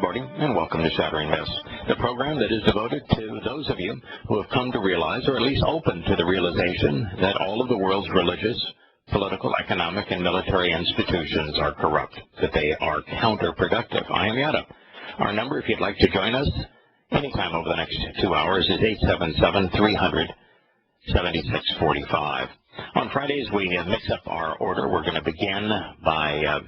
morning, and welcome to Shattering Myths, the program that is devoted to those of you who have come to realize, or at least open to the realization, that all of the world's religious, political, economic, and military institutions are corrupt, that they are counterproductive. I am Yahowah. Our number, if you'd like to join us anytime over the next 2 hours, is 877-300-7645. On Fridays, we mix up our order. We're going to begin by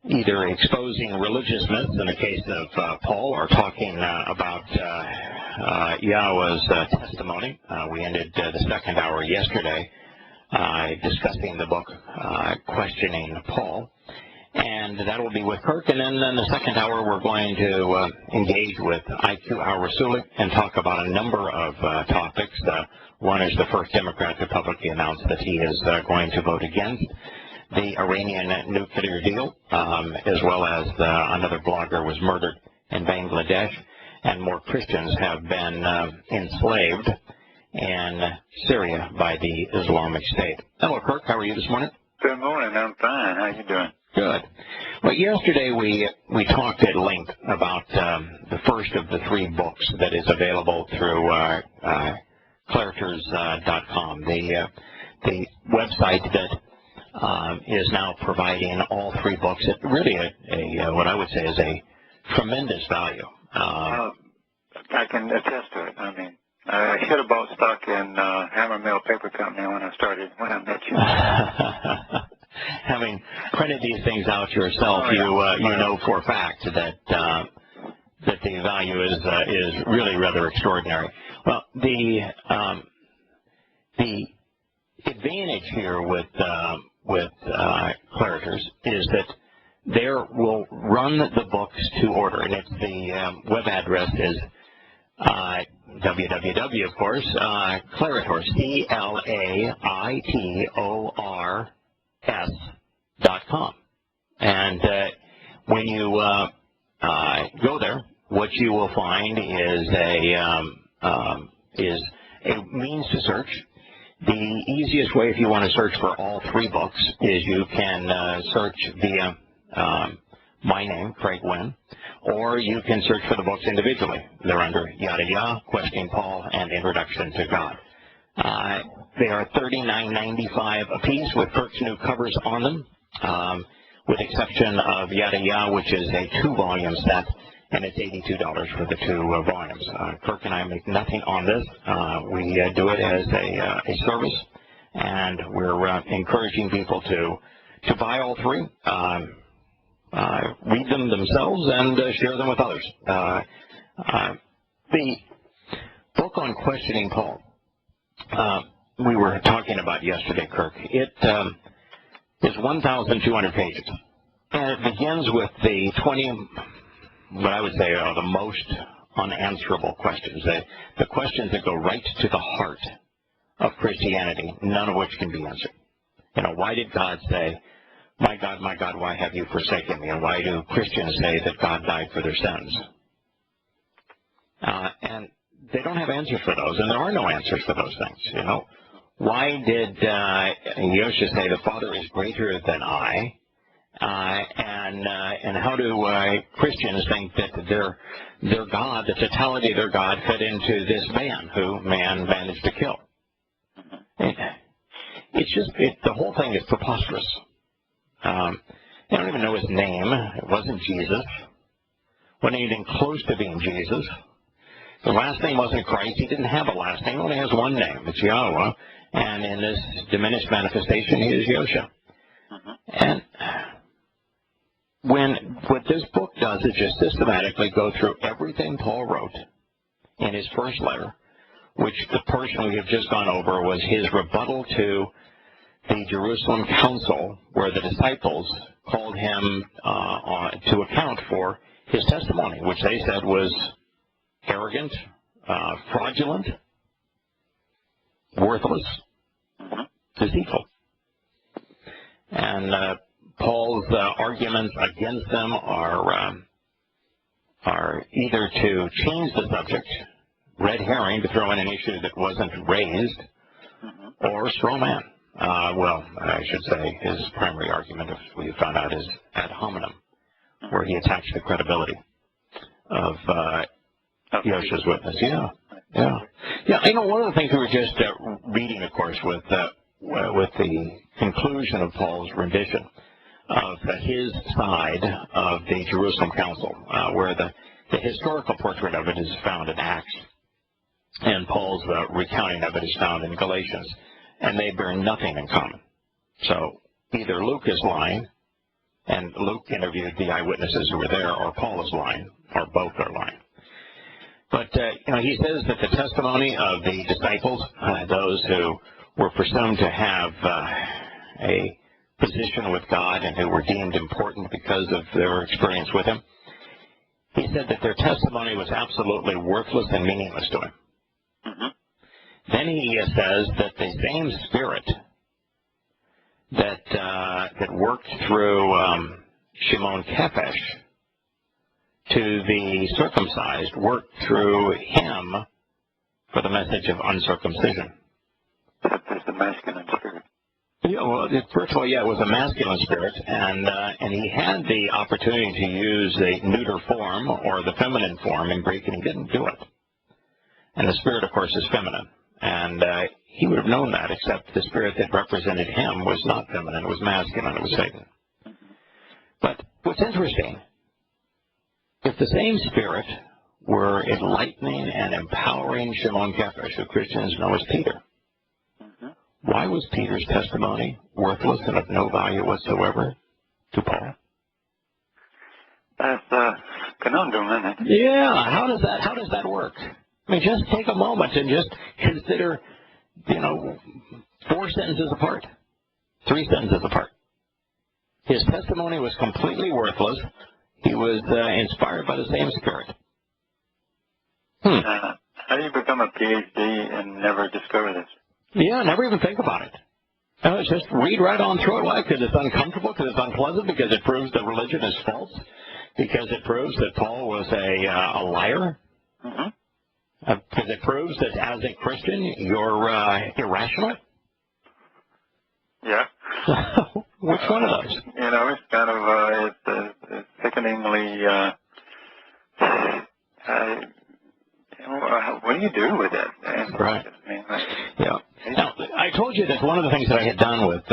either exposing religious myths in the case of Paul, or talking about Yahowah's testimony. We ended the second hour yesterday discussing the book Questioning Paul, and that will be with Kirk. And then in the second hour, we're going to engage with al-Rassooli and talk about a number of topics. One is the first Democrat to publicly announce that he is going to vote against the Iranian nuclear deal, as well as another blogger was murdered in Bangladesh, and more Christians have been enslaved in Syria by the Islamic State. Hello, Kirk. How are you this morning? Good morning. I'm fine. How you doing? Good. Well, yesterday we talked at length about the first of the 3 books that is available through Clariters.com, the website that is now providing all 3 books at really what I would say is a tremendous value. I can attest to it. I mean, I should have bought stock in Hammer Mill Paper Company when I met you. Having printed these things out yourself, you know for a fact that the value is really rather extraordinary. Well, the advantage here with Clariters is that they will run the books to order, and it's the web address is www, of course, Claritors, CLAITORS.com. And when you go there, what you will find is a means to search. The easiest way, if you want to search for all 3 books, is you can search via my name, Craig Wynn, or you can search for the books individually. They're under Yahowah, Questioning Paul, and Introduction to God. They are $39.95 apiece with Kirk's new covers on them, with exception of Yahowah, which is a 2-volume set, and it's $82 for the 2 volumes. Kirk and I make nothing on this. We do it as a service, and we're encouraging people to buy all 3, read them themselves, and share them with others. The book on Questioning Paul, we were talking about yesterday, Kirk. It is 1,200 pages, and it begins with the 20, what I would say are the most unanswerable questions, the questions that go right to the heart of Christianity, none of which can be answered. You know, why did God say, my God, why have you forsaken me? And why do Christians say that God died for their sins? And they don't have answers for those, and there are no answers for those things. You know, why did Yahowah say the Father is greater than I? And how do Christians think that their God, the totality of their God, fit into this man who man managed to kill? The whole thing is preposterous. They don't even know his name. It wasn't Jesus. Wasn't anything close to being Jesus. The last name wasn't Christ. He didn't have a last name. He only has one name. It's Yahowah. And in this diminished manifestation, he is Yosha. And what this book does is just systematically go through everything Paul wrote in his first letter, which the portion we have just gone over was his rebuttal to the Jerusalem Council, where the disciples called him to account for his testimony, which they said was arrogant, fraudulent, worthless, deceitful. And Paul's arguments against them are either to change the subject, red herring, to throw in an issue that wasn't raised, or straw man. Well, I should say his primary argument, as we found out, is ad hominem, where he attacks the credibility of Yosha's witness. Yeah. One of the things we were just reading, of course, with the conclusion of Paul's rendition of his side of the Jerusalem Council, where the historical portrait of it is found in Acts, and Paul's recounting of it is found in Galatians, and they bear nothing in common. So either Luke is lying, and Luke interviewed the eyewitnesses who were there, or Paul is lying, or both are lying. But, he says that the testimony of the disciples, those who were presumed to have a position with God and who were deemed important because of their experience with him, he said that their testimony was absolutely worthless and meaningless to him. Mm-hmm. Then he says that the same Spirit that worked through Shimon Kephesh to the circumcised worked through him for the message of uncircumcision. That's the masculine spirit. Yeah, well, first of all, it was a masculine spirit, and he had the opportunity to use the neuter form or the feminine form in Greek, and he didn't do it. And the spirit, of course, is feminine, and he would have known that, except the spirit that represented him was not feminine; it was masculine. It was Satan. But what's interesting, if the same spirit were enlightening and empowering Shimon Kephesh, who Christians know as Peter, why was Peter's testimony worthless and of no value whatsoever to Paul? That's a conundrum, isn't it? Yeah, how does that work? I mean, just take a moment and just consider, 4 sentences apart, 3 sentences apart. His testimony was completely worthless. He was inspired by the same Spirit. How do you become a PhD and never discover this? Yeah, never even think about it. Just read right on through it. Why? Because it's uncomfortable, because it's unpleasant, because it proves that religion is false, because it proves that Paul was a liar, because it proves that as a Christian you're irrational. Yeah. Which one of those? It's kind of it's sickeningly. What do you do with it? Right. Yeah. Now, I told you that one of the things that I had done with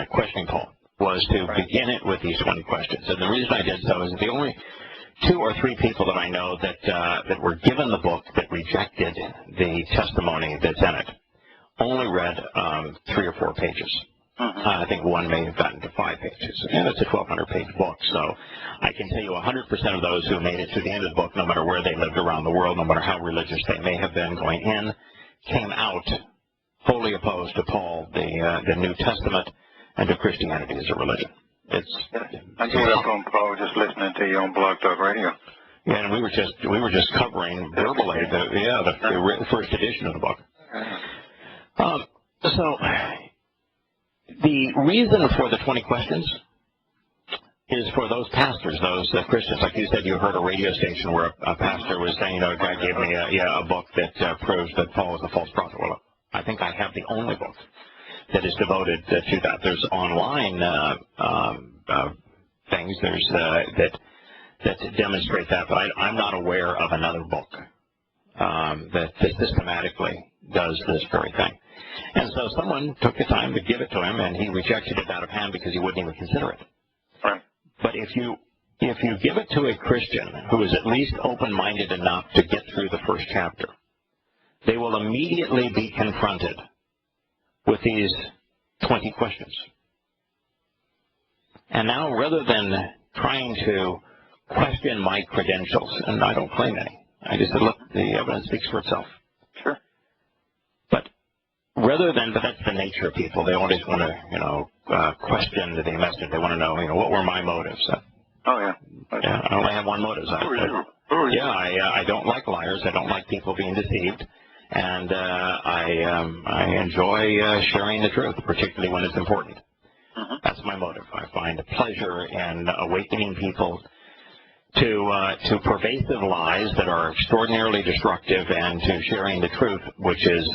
questioning Paul was to begin it with these 20 questions. And the reason I did so is the only 2 or 3 people that I know that were given the book that rejected the testimony that's in it only read 3 or 4 pages. I think one may have gotten to 5 pages. And it's a 1,200-page book, so I can tell you 100% of those who made it to the end of the book, no matter where they lived around the world, no matter how religious they may have been going in, came out wholly opposed to Paul, the New Testament, and to Christianity as a religion. I gave up on Paul just listening to you on Blog Talk Radio. Yeah, and we were just covering verbally the first edition of the book. So the reason for the 20 questions is for those pastors, those Christians. Like you said, you heard a radio station where a pastor was saying, God gave me a book that proves that Paul is a false prophet. Well, I think I have the only book that is devoted to that. There's online things that demonstrate that, but I'm not aware of another book that systematically does this very thing. And so someone took the time to give it to him, and he rejected it out of hand because he wouldn't even consider it. Right. But if you give it to a Christian who is at least open-minded enough to get through the first chapter, they will immediately be confronted with these 20 questions. And now, rather than trying to question my credentials, and I don't claim any, I just said, look, the evidence speaks for itself. Sure. But that's the nature of people. They always want to, question the message. They want to know, what were my motives? Oh, yeah. Yeah, I only have one motive. Who are you? I don't like liars. I don't like people being deceived. And I enjoy sharing the truth, particularly when it's important. That's my motive. I find a pleasure in awakening people to pervasive lies that are extraordinarily destructive, and to sharing the truth, which is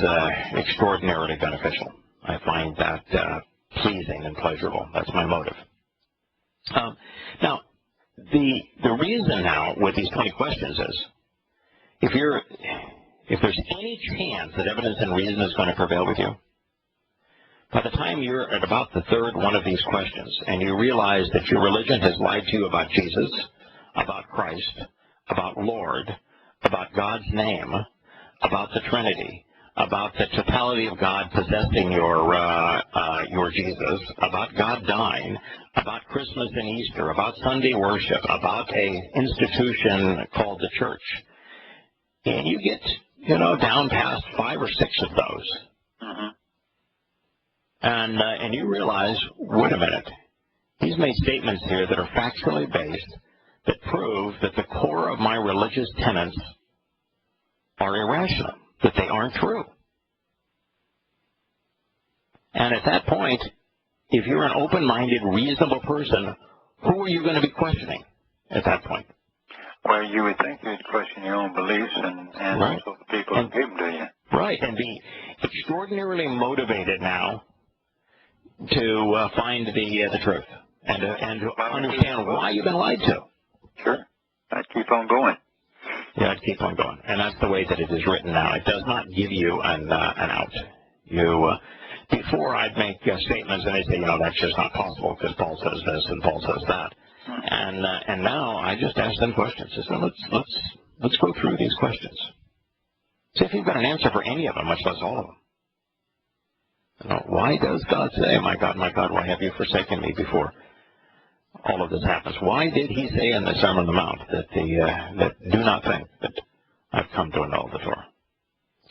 extraordinarily beneficial. I find that pleasing and pleasurable. That's my motive. Now, the reason now with these 20 questions is, if there's any chance that evidence and reason is going to prevail with you, by the time you're at about the third one of these questions and you realize that your religion has lied to you about Jesus, about Christ, about Lord, about God's name, about the Trinity, about the totality of God possessing your Jesus, about God dying, about Christmas and Easter, about Sunday worship, about a institution called the church, and you get, down past 5 or 6 of those, and you realize, wait a minute, he's made statements here that are factually based that prove that the core of my religious tenets are irrational, that they aren't true. And at that point, if you're an open-minded, reasonable person, who are you going to be questioning at that point? Well, you would think you'd question your own beliefs and right. also the people who give them to you. Right, and be extraordinarily motivated now to find the truth and to understand why you've been lied to. Sure. I'd keep on going. Yeah, I'd keep on going. And that's the way that it is written now. It does not give you an out. Before I'd make statements and they'd say, that's just not possible because Paul says this and Paul says that. And now I just ask them questions. So let's go through these questions. See if you've got an answer for any of them, much less all of them. Why does God say, my God, why have you forsaken me before all of this happens? Why did he say in the Sermon on the Mount that do not think that I've come to annul the Torah,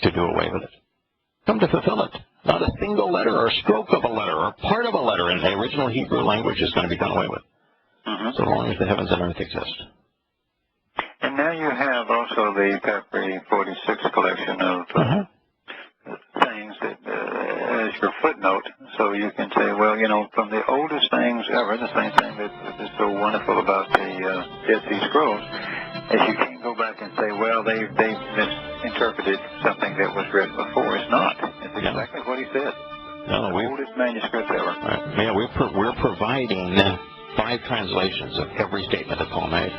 to do away with it? Come to fulfill it. Not a single letter or a stroke of a letter or part of a letter in the original Hebrew language is going to be done away with, so long as the heavens and earth exist. And now you have also the Capri 46 collection of things that as your footnote, so you can say, well, from the oldest things ever, the same thing that is so wonderful about the Dead Sea Scrolls, is you can't go back and say, well, they misinterpreted something that was written before. It's not. It's exactly what he said. No, the oldest manuscript ever. Right. Yeah, we're providing 5 translations of every statement that Paul made.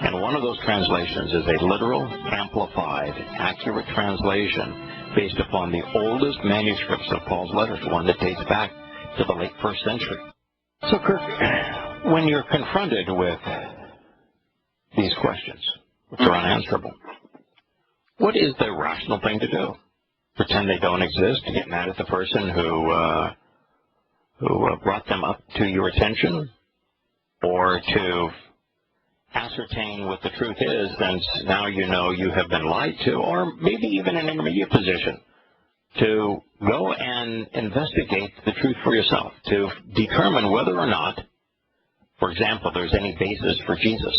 And one of those translations is a literal, amplified, accurate translation based upon the oldest manuscripts of Paul's letters, one that dates back to the late 1st century. So, Kirk, when you're confronted with these questions, which are unanswerable, what is the rational thing to do? Pretend they don't exist, to get mad at the person who brought them up to your attention, or to ascertain what the truth is, since now you know you have been lied to, or maybe even an intermediate position, to go and investigate the truth for yourself, to determine whether or not, for example, there's any basis for Jesus.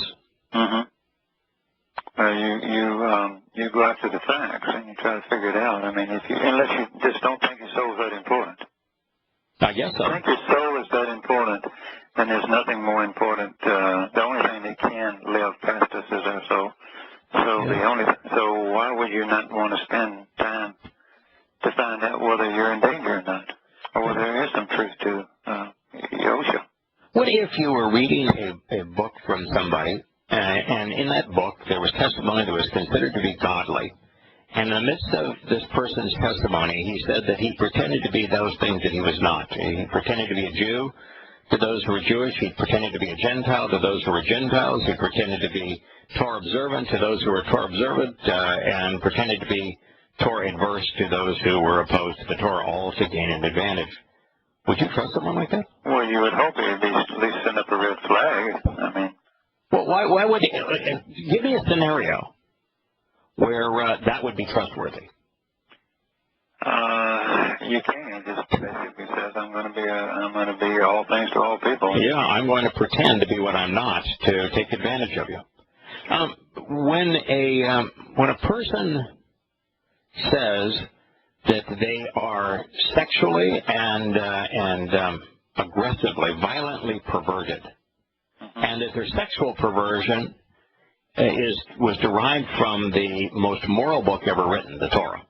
You go after the facts and you try to figure it out. I mean, unless you just don't think your soul is that important. I guess so. If you think your soul is that important, then there's nothing more important. The only thing that can live past us is our soul. So why would you not want to spend time to find out whether you're in danger or not, or whether there is some truth to Yahowah? What if you were reading a book from somebody, and in that book there was testimony that was considered to be godly, and in the midst of this person's testimony, he said that he pretended to be those things that he was not. He pretended to be a Jew to those who were Jewish. He pretended to be a Gentile to those who were Gentiles. He pretended to be Torah observant to those who were Torah observant, and pretended to be Torah adverse to those who were opposed to the Torah, all to gain an advantage. Would you trust someone like that? Well, you would hope he'd at least send up a red flag. I mean, well, why would give me a scenario where that would be trustworthy? You can. It just basically says, I'm going to be all things to all people. Yeah, I'm going to pretend to be what I'm not to take advantage of you. When a person says that they are sexually and aggressively, violently perverted, and that their sexual perversion was derived from the most moral book ever written, the Torah.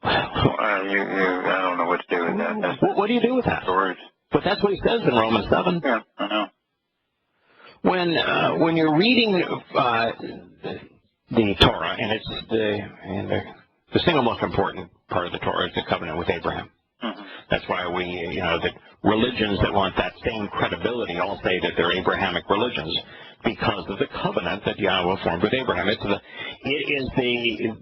I don't know what to do with that. What do you do with that? Words. But that's what he says in Romans 7. Yeah, I know. When you're reading the Torah, and it's the single most important part of the Torah is the covenant with Abraham. That's why the religions that want that same credibility all say that they're Abrahamic religions because of the covenant that Yahowah formed with Abraham. It's the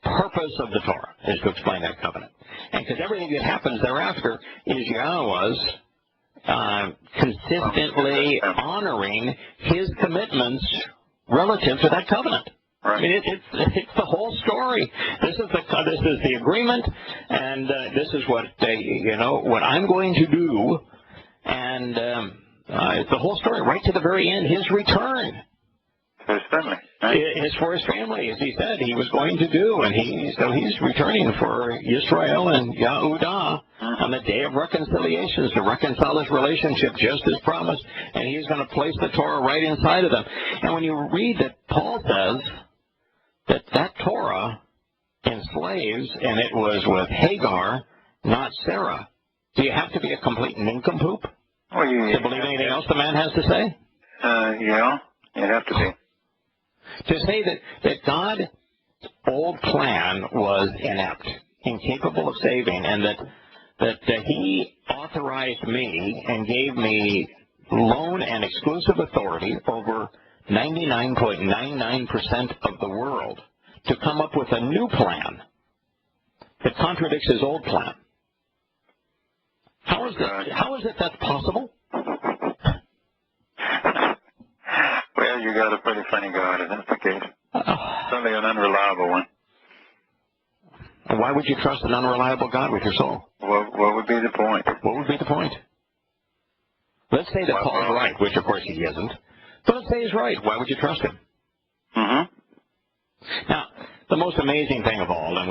purpose of the Torah is to explain that covenant, and because everything that happens thereafter is Yahowah's consistently honoring his commitments relative to that covenant. I mean, it's the whole story. This is the agreement, and this is what what I'm going to do, and it's the whole story right to the very end. His return. For his family. Right? It's for his family, as he said he was going to do, and he's returning for Yisrael and Yahowah on the day of reconciliations to reconcile his relationship just as promised, and he's going to place the Torah right inside of them. And when you read that Paul says that Torah enslaves, and it was with Hagar, not Sarah, do you have to be a complete nincompoop to believe anything else the man has to say? Yeah, you have to be. To say that God's old plan was inept, incapable of saving, and that he authorized me and gave me lone and exclusive authority over 99.99% of the world to come up with a new plan that contradicts his old plan. How is it that's possible? Well, you got a pretty funny God, if that's the case. Certainly an unreliable one. Why would you trust an unreliable God with your soul? What would be the point? What would be the point? Let's say that Paul's right, which of course he isn't. But let's say he's right. Why would you trust him? Now, the most amazing thing of all, and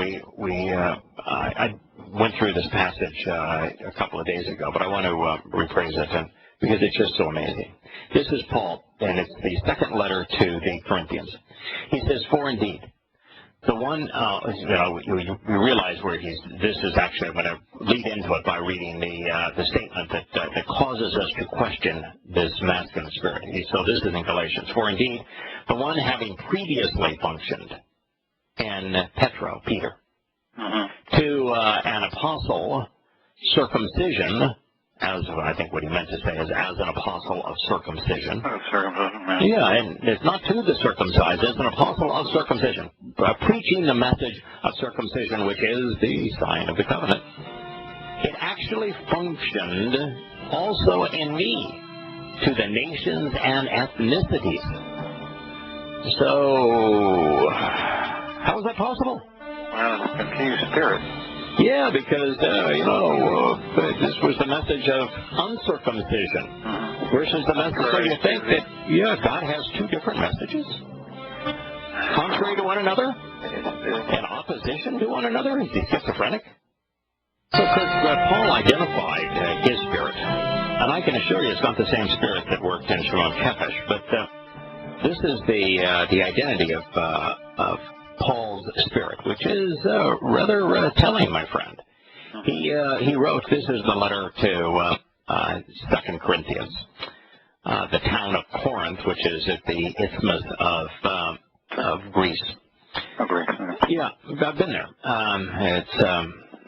I went through this passage a couple of days ago, but I want to rephrase it because it's just so amazing. This is Paul, and it's the second letter to the Corinthians. He says, "For indeed, the one," you realize where this is actually, I'm going to lead into it by reading the statement that causes us to question this masculine spirit. So this is in Galatians. "For indeed, the one having previously functioned in Peter, to an apostle, circumcision," as I think what he meant to say is as an apostle of circumcision. Yeah, and it's not to the circumcised, it's an apostle of circumcision, preaching the message of circumcision, which is the sign of the covenant. It actually functioned also in me to the nations and ethnicities. So, how is that possible? Well, it's a confused spirit. Yeah, because, this was the message of uncircumcision versus the message. So you think that, God has two different messages? Contrary to one another? In opposition to one another? Is he schizophrenic? So, Paul identified his spirit. And I can assure you it's not the same spirit that worked in Shimon Kepesh, but this is the identity of Paul's spirit, which is rather telling, my friend. He wrote, this is the letter to 2 Corinthians, the town of Corinth, which is at the isthmus of Greece. Yeah, I've been there.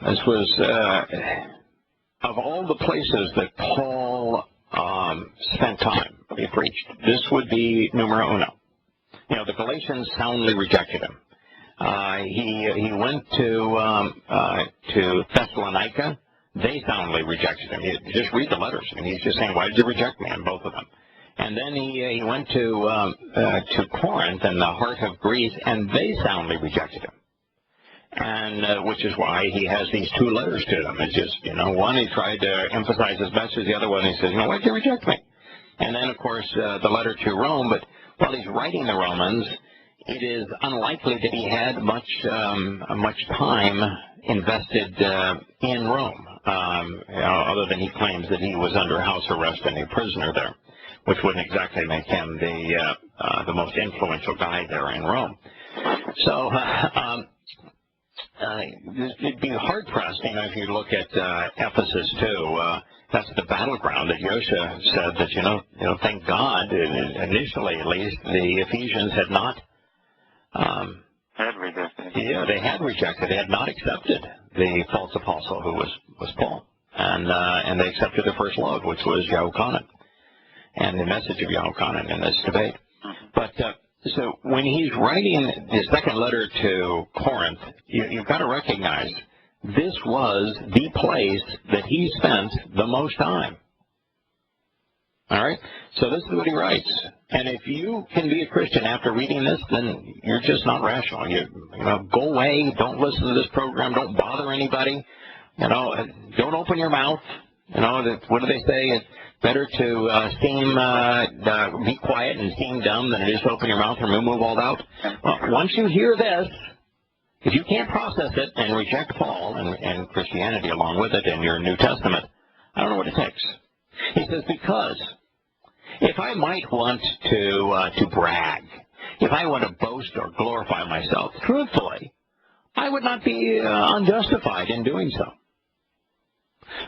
This was of all the places that Paul spent time. He preached. This would be numero uno. The Galatians soundly rejected him. He went to Thessalonica. They soundly rejected him. You just read the letters, and he's just saying, "Why did you reject me?" on both of them. And then he went to Corinth in the heart of Greece, and they soundly rejected him. And which is why he has these two letters to them. It's just, one he tried to emphasize his message, the other one he says, "Why did you reject me?" And then, of course, the letter to Rome. But while he's writing the Romans, it is unlikely that he had much time invested in Rome, other than he claims that he was under house arrest and a prisoner there, which wouldn't exactly make him the most influential guy there in Rome. So it'd be hard-pressed, if you look at Ephesus too. That's the battleground that Yosha said that, thank God, initially at least, the Ephesians had not Had rejected. Yeah, they had rejected. They had not accepted the false apostle who was Paul. And they accepted the first love, which was Yahowah, and the message of Yahowah in this debate. But so when he's writing his second letter to Corinth, you've got to recognize this was the place that he spent the most time. All right? So this is what he writes. And if you can be a Christian after reading this, then you're just not rational. You go away. Don't listen to this program. Don't bother anybody. Don't open your mouth. What do they say? It's better to be quiet and seem dumb than it is to open your mouth and move all out. Well, once you hear this, if you can't process it and reject Paul and Christianity along with it in your New Testament, I don't know what it takes. He says, because if I might want to brag, if I want to boast or glorify myself, truthfully, I would not be unjustified in doing so.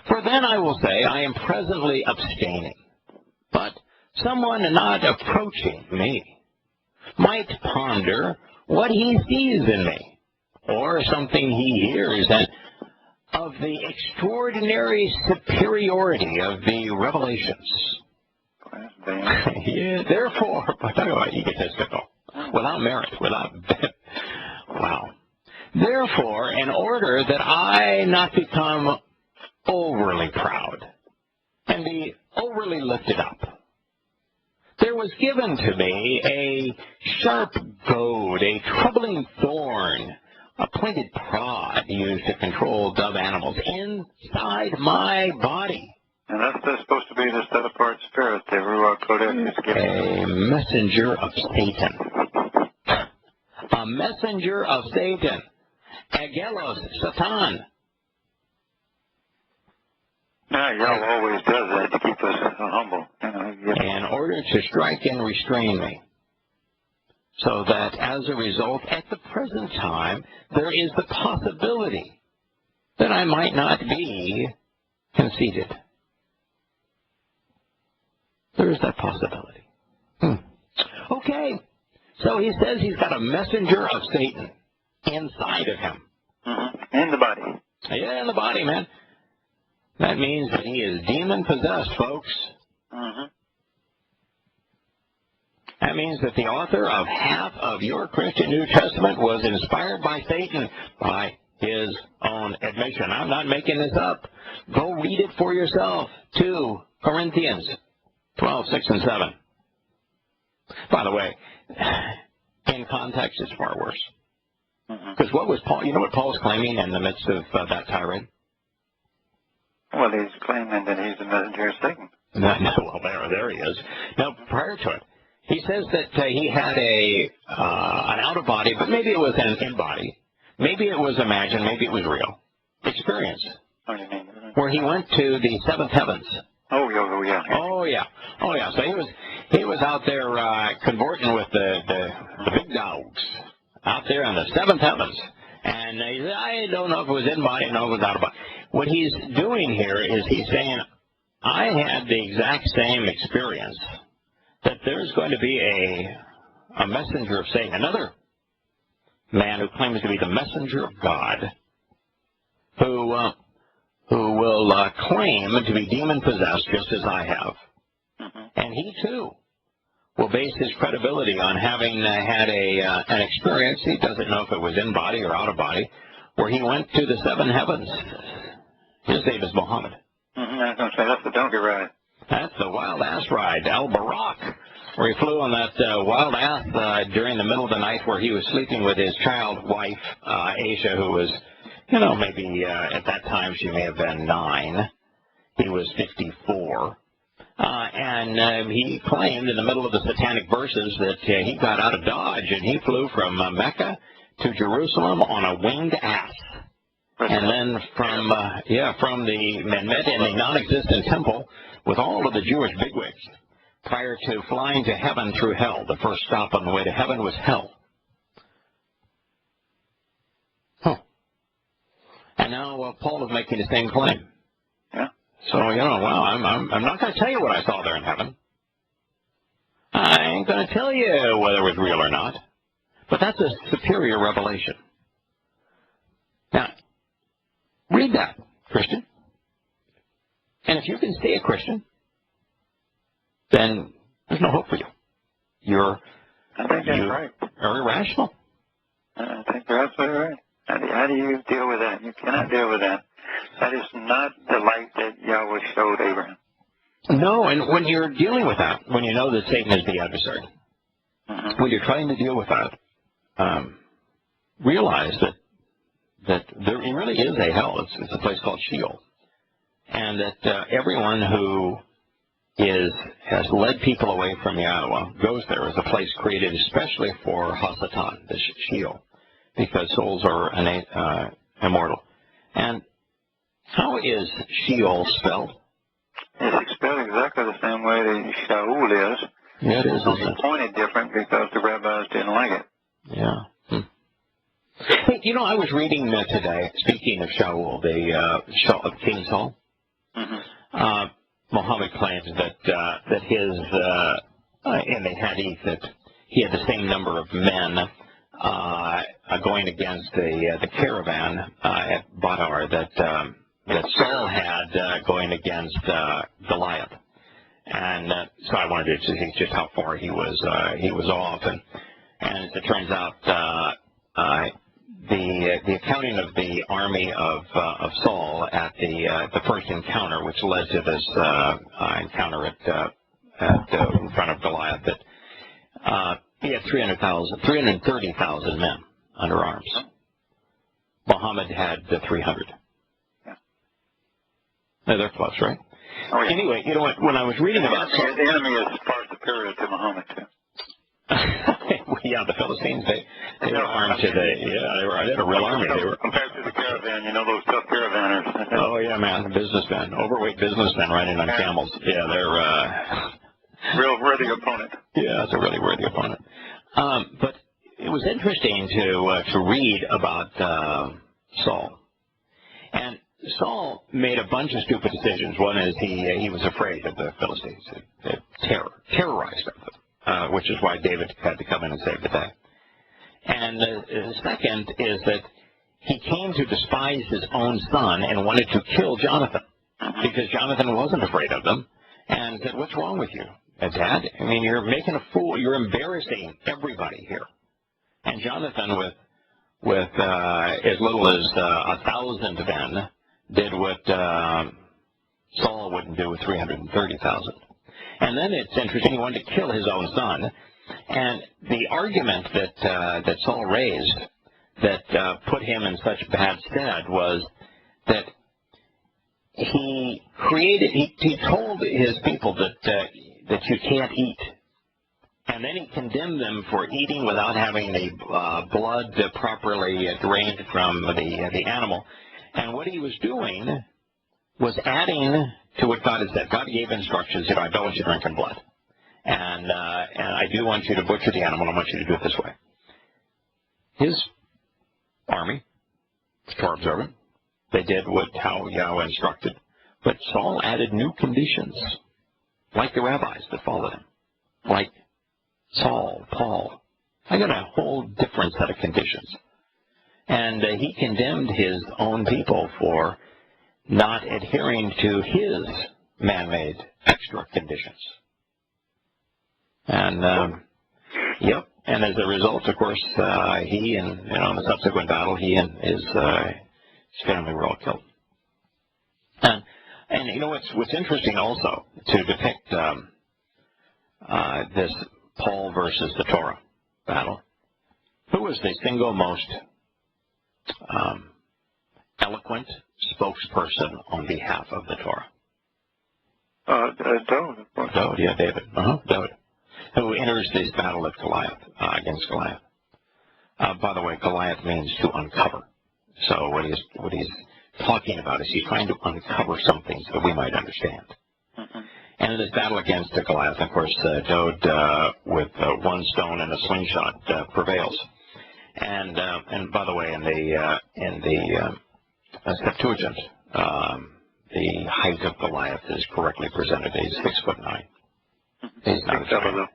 For then I will say, I am presently abstaining. But someone not approaching me might ponder what he sees in me, or something he hears, and of the extraordinary superiority of the revelations. Yeah, therefore, I talk about egotistical, without merit, wow. Therefore, in order that I not become overly proud and be overly lifted up, there was given to me a sharp goad, a troubling thorn, a pointed prod used to control dumb animals inside my body. And that's supposed to be the set-apart spirit, the Ruach Kodesh is given. A messenger of Satan. A messenger of Satan. Agelos, Satan. Yeah, Yahweh always does that to keep us humble. In order to strike and restrain me. So that as a result, at the present time, there is the possibility that I might not be conceited. There is that possibility. Okay. So he says he's got a messenger of Satan inside of him. In the body. Yeah, in the body, man. That means that he is demon-possessed, folks. That means that the author of half of your Christian New Testament was inspired by Satan by his own admission. I'm not making this up. Go read it for yourself. 2 Corinthians 12, 6, and 7. By the way, in context, it's far worse. Because what was Paul? You know what Paul's claiming in the midst of that tirade? Well, he's claiming that he's the messenger of Satan. Well, there he is. Now, prior to it, he says that he had an out-of-body, but maybe it was an in-body. Maybe it was imagined, maybe it was real. Experience. What do you mean? Where he went to the seventh heavens. Oh, yeah. Oh, yeah. So he was out there convorting with the big dogs out there in the seventh heavens. And he said, I don't know if it was in-body, I don't know if it was out-of-body. What he's doing here is he's saying, I had the exact same experience, that there's going to be a messenger of Satan, another man who claims to be the messenger of God, who will claim to be demon-possessed just as I have. And he, too, will base his credibility on having had an experience, he doesn't know if it was in-body or out-of-body, where he went to the seven heavens. His name is Muhammad. I was going to say, that's the donkey ride. That's the wild ass ride, al-Barak, where he flew on that wild ass during the middle of the night where he was sleeping with his child wife, Aisha, who was, maybe at that time she may have been 9. He was 54. And he claimed in the middle of the satanic verses that he got out of Dodge and he flew from Mecca to Jerusalem on a winged ass. And then from the met in the non-existent temple with all of the Jewish bigwigs prior to flying to heaven through hell. The first stop on the way to heaven was hell. now Paul is making the same claim. Yeah. So, well, I'm not going to tell you what I saw there in heaven. I ain't going to tell you whether it was real or not. But that's a superior revelation. Now, read that, Christian. And if you can stay a Christian, then there's no hope for you. I think that's right. Are irrational. I think you're absolutely right. How do you deal with that? You cannot deal with that. That is not the light that Yahweh showed Abraham. No, and when you're dealing with that, when you know that Satan is the adversary, when you're trying to deal with that, realize that there really is a hell. It's a place called Sheol. And that everyone who has led people away from Yahowah goes there as a place created especially for Hasatan, the Sheol, because souls are immortal. And how is Sheol spelled? It's spelled exactly the same way that Shaul is. Yeah, it is. It's pointed different because the rabbis didn't like it. Yeah. Hey, I was reading today, speaking of Shaul, of King Saul. Muhammad claims that his in the hadith that he had the same number of men going against the caravan at Badr that Saul had going against Goliath, and so I wanted to see just how far he was off, and as it turns out, the accounting of the army of Saul at the first encounter, which led to this encounter in front of Goliath, that he had 330,000 men under arms. Muhammad had 300. Yeah. No, they're close, right? Oh, yeah. Anyway, when I was reading about Saul, the enemy is far superior to Muhammad too. Yeah, the Philistines, they were armed to they had a real army. They were compared to the caravan, those tough caravanners. Oh yeah, man, businessmen, overweight businessmen riding on camels. Yeah, they're real worthy opponent. Yeah, it's a really worthy opponent. But it was interesting to read about Saul, and Saul made a bunch of stupid decisions. One is he was afraid of the Philistines. They terrorized them, which is why David had to come in and save the day. And the second is that he came to despise his own son and wanted to kill Jonathan because Jonathan wasn't afraid of them, and said, "What's wrong with you, Dad? I mean, you're making a fool. You're embarrassing everybody here." And Jonathan, with as little as 1,000 men, did what Saul wouldn't do with 330,000. And then it's interesting, he wanted to kill his own son. And the argument that Saul raised that put him in such bad stead was that he told his people that you can't eat. And then he condemned them for eating without having the blood properly drained from the animal. And what he was doing was adding to what God had said. God gave instructions, I don't want you drinking blood. And I do want you to butcher the animal. I want you to do it this way. His army, Torah observant, they did how Yahweh instructed. But Saul added new conditions, like the rabbis that followed him, like Saul, Paul. I got a whole different set of conditions. And he condemned his own people for not adhering to his man-made extra conditions. And, yep, and as a result, of course, he and, in the subsequent battle, he and his family were all killed. And what's interesting also to depict this Paul versus the Torah battle, who was the single most eloquent spokesperson on behalf of the Torah? David. Yeah, David. David, who enters this battle at Goliath, against Goliath. By the way, Goliath means to uncover. So what he's talking about is he's trying to uncover something so that we might understand. And in this battle against Goliath, of course, David with one stone and a slingshot prevails. And by the way, in the Septuagint, the height of Goliath is correctly presented as 6'9". He's not a giant.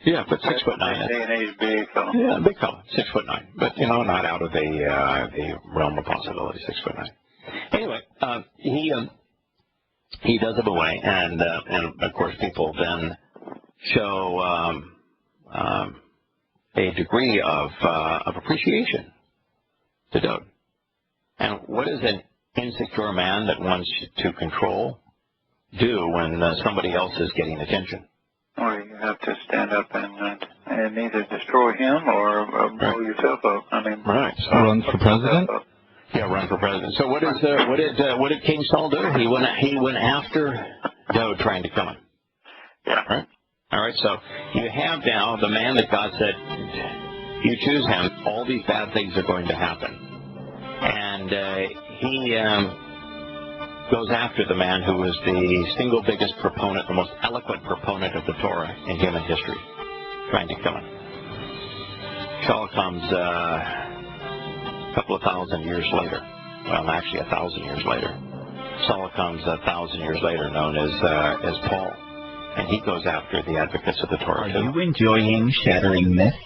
Yeah, but 6'9". Day and age, big fellow. Yeah, big fellow, 6'9". But not out of the realm of possibility, 6'9". Anyway, he does it away, and of course people then show a degree of appreciation to Dode. And what does an insecure man that wants to control do when somebody else is getting attention? Or you have to stand up and either destroy him or blow yourself up. I mean, right. So run for president. Yeah, run for president. So what did King Saul do? He went after Dode, trying to kill him. Yeah. Right. All right. So you have now the man that God said, you choose him. All these bad things are going to happen, and he goes after the man who was the single biggest proponent, the most eloquent proponent of the Torah in human history, trying to kill him. Saul comes a couple of thousand years later. Well, actually 1,000 years later. Saul comes 1,000 years later, known as Paul, and he goes after the advocates of the Torah. Are you enjoying Shattering Myths?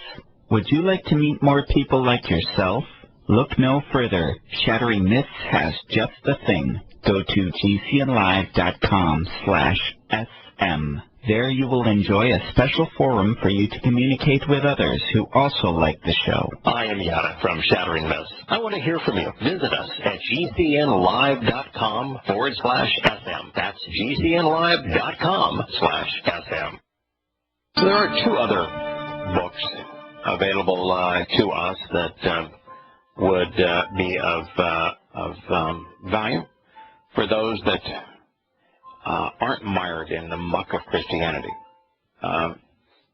Would you like to meet more people like yourself? Look no further. Shattering Myths has just the thing. Go to gcnlive.com/sm. There you will enjoy a special forum for you to communicate with others who also like the show. I am Yahowah from Shattering Myths. I want to hear from you. Visit us at gcnlive.com/sm. That's gcnlive.com/sm. There are two other books available to us that would be of value for those that aren't mired in the muck of Christianity.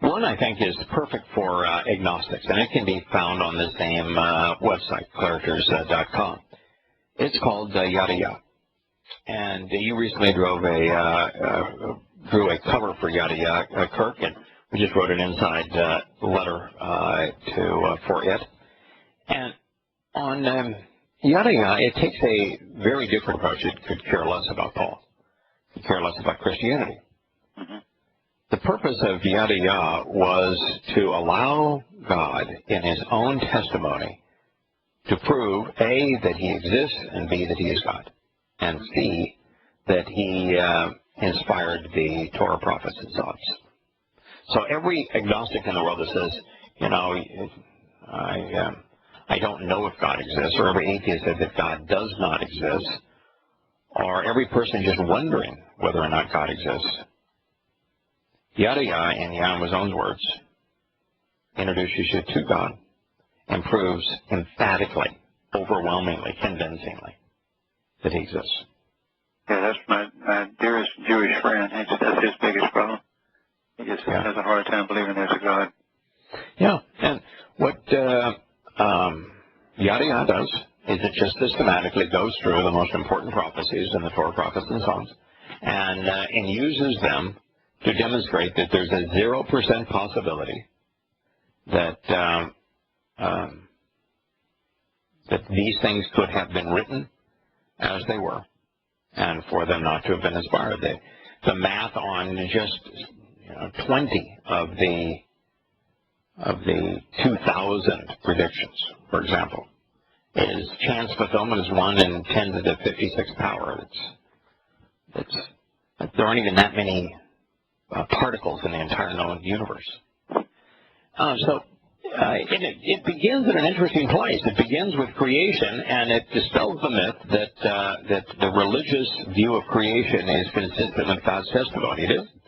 One, I think, is perfect for agnostics, and it can be found on the same website, clariters.com. It's called Yahowah, and you recently drew a cover for Yahowah, Kirk, and we just wrote an inside letter for it. And on Yahowah, it takes a very different approach. It could care less about Paul. It could care less about Christianity. Mm-hmm. The purpose of Yahowah was to allow God in his own testimony to prove, A, that he exists, and B, that he is God, and C, that he inspired the Torah, prophets, and Psalms. So every agnostic in the world that says, I don't know if God exists, or every atheist says that God does not exist, or every person just wondering whether or not God exists, Yahowah, in Yahowah's own words, introduces you to God and proves emphatically, overwhelmingly, convincingly that he exists. Yeah, that's my dearest Jewish friend. That's his biggest problem. He just has a hard time believing there's a God. Yeah, and what Yahowah does is it just systematically goes through the most important prophecies in the Torah, prophets, and Psalms, and uses them to demonstrate that there's a 0% possibility that that these things could have been written as they were, and for them not to have been inspired. The math on just 20 of the 2,000 predictions, for example, is chance fulfillment is 1 in 10 to the 56th power. There aren't even that many particles in the entire known universe. It begins in an interesting place. It begins with creation, and it dispels the myth that the religious view of creation is consistent with God's testimony. It isn't.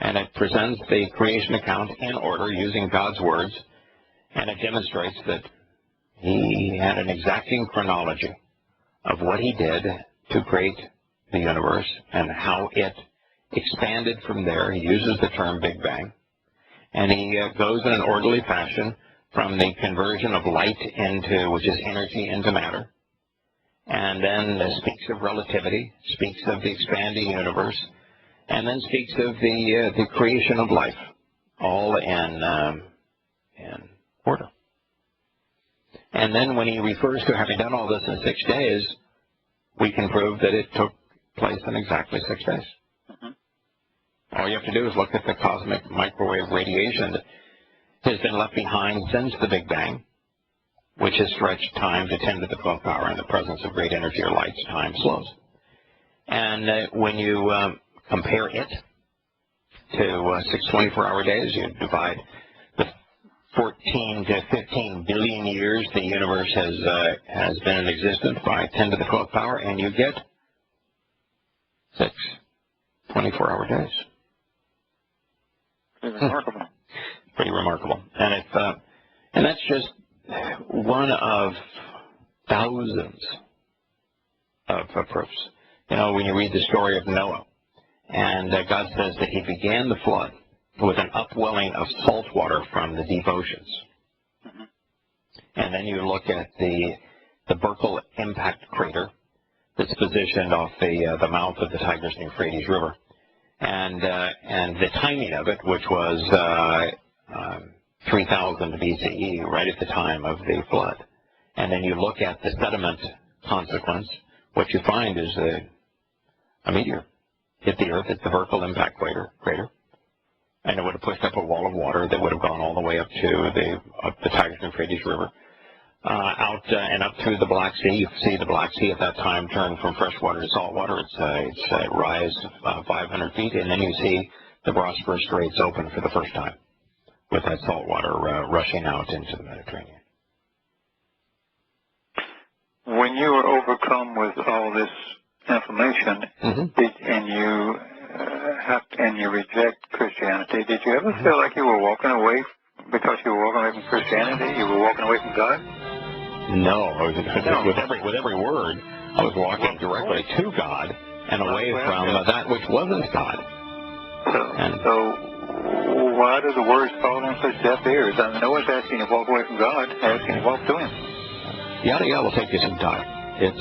And it presents the creation account in order using God's words, and it demonstrates that he had an exacting chronology of what he did to create the universe and how it expanded from there. He uses the term Big Bang, and he goes in an orderly fashion from the conversion of light into, which is energy, into matter, and then speaks of relativity, speaks of the expanding universe, and then speaks of the creation of life, all in order. And then when he refers to having done all this in 6 days, we can prove that it took place in exactly 6 days. All you have to do is look at the cosmic microwave radiation that has been left behind since the Big Bang, which has stretched time to 10 to the 12th power. In the presence of great energy or light, time slows. And when you compare it to 6 24-hour days, you divide the 14 to 15 billion years the universe has been in existence by 10 to the 12th power, and you get 6 24-hour days. Pretty remarkable. Pretty remarkable. And that's just one of thousands of proofs. You know, when you read the story of Noah, and God says that he began the flood with an upwelling of salt water from the deep oceans. And then you look at the Berkel impact crater that's positioned off the mouth of the Tigris and Euphrates River, and the timing of it, which was 3000 BCE, right at the time of the flood. And then you look at the sediment consequence. What you find is a meteor hit the Earth at the Berkel impact crater, and it would have pushed up a wall of water that would have gone all the way up to the Tigris and Euphrates River, out and up through the Black Sea. You see the Black Sea at that time turn from freshwater to saltwater. It's a rise of 500 feet, and then you see the Bosphorus Straits open for the first time, with that salt water rushing out into the Mediterranean. When you were overcome with all this information, and you reject Christianity, did you ever feel like you were walking away because you were walking away from Christianity? You were walking away from God? No. With every word, I was walking directly to God and away from that which wasn't God. So why do the words fall on such deaf ears? I mean, no one's asking you to walk away from God, asking you to walk to Him. Yahowah will take you some time. It's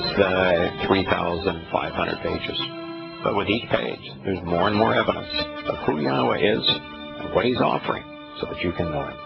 3,500 pages. But with each page, there's more and more evidence of who Yahowah is and what He's offering so that you can know Him.